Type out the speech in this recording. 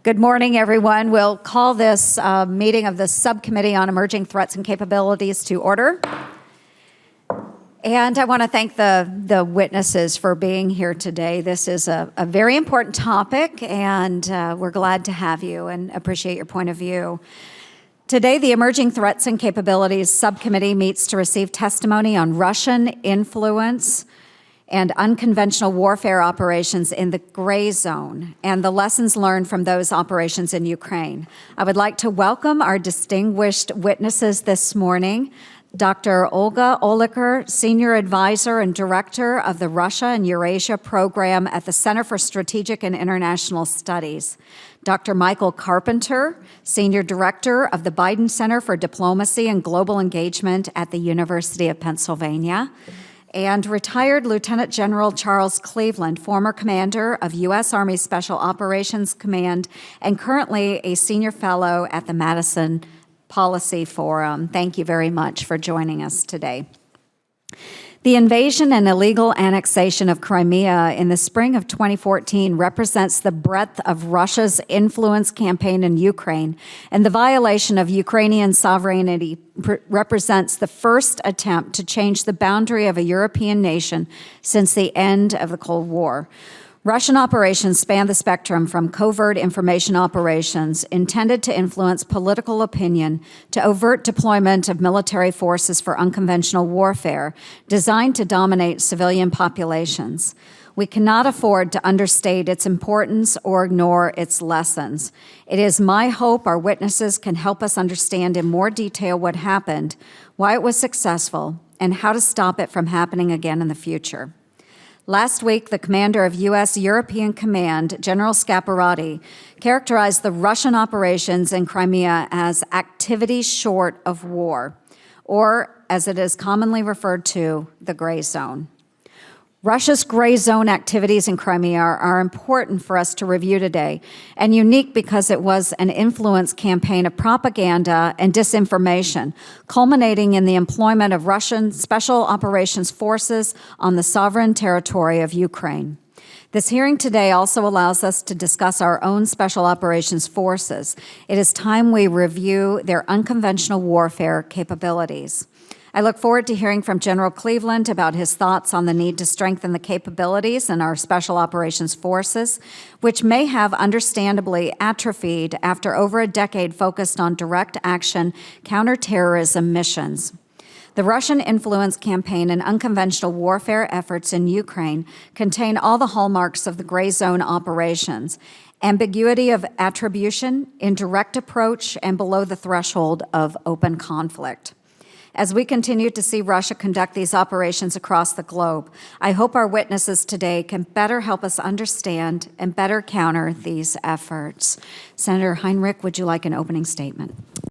Good morning, everyone. We'll call this meeting of the Subcommittee on Emerging Threats and Capabilities to order. And I want to thank the witnesses for being here today. This is a very important topic, and we're glad to have you and appreciate your point of view. Today, the Emerging Threats and Capabilities Subcommittee meets to receive testimony on Russian influence and unconventional warfare operations in the gray zone and the lessons learned from those operations in Ukraine. I would like to welcome our distinguished witnesses this morning, Dr. Olga Oliker, Senior Advisor and Director of the Russia and Eurasia Program at the Center for Strategic and International Studies, Dr. Michael Carpenter, Senior Director of the Biden Center for Diplomacy and Global Engagement at the University of Pennsylvania, and retired Lieutenant General Charles Cleveland, former commander of U.S. Army Special Operations Command and currently a senior fellow at the Madison Policy Forum. Thank you very much for joining us today. The invasion and illegal annexation of Crimea in the spring of 2014 represents the breadth of Russia's influence campaign in Ukraine, and the violation of Ukrainian sovereignty represents the first attempt to change the boundary of a European nation since the end of the Cold War. Russian operations span the spectrum from covert information operations intended to influence political opinion to overt deployment of military forces for unconventional warfare designed to dominate civilian populations. We cannot afford to understate its importance or ignore its lessons. It is my hope our witnesses can help us understand in more detail what happened, why it was successful, and how to stop it from happening again in the future. Last week, the commander of U.S. European Command, General Scaparrotti, characterized the Russian operations in Crimea as activities short of war, or as it is commonly referred to, the gray zone. Russia's gray zone activities in Crimea are important for us to review today, and unique because it was an influence campaign of propaganda and disinformation, culminating in the employment of Russian special operations forces on the sovereign territory of Ukraine. This hearing today also allows us to discuss our own special operations forces. It is time we review their unconventional warfare capabilities. I look forward to hearing from General Cleveland about his thoughts on the need to strengthen the capabilities in our Special Operations Forces, which may have understandably atrophied after over a decade focused on direct action counterterrorism missions. The Russian influence campaign and unconventional warfare efforts in Ukraine contain all the hallmarks of the gray zone operations: ambiguity of attribution, indirect approach, and below the threshold of open conflict. As we continue to see Russia conduct these operations across the globe, I hope our witnesses today can better help us understand and better counter these efforts. Senator Heinrich, would you like an opening statement?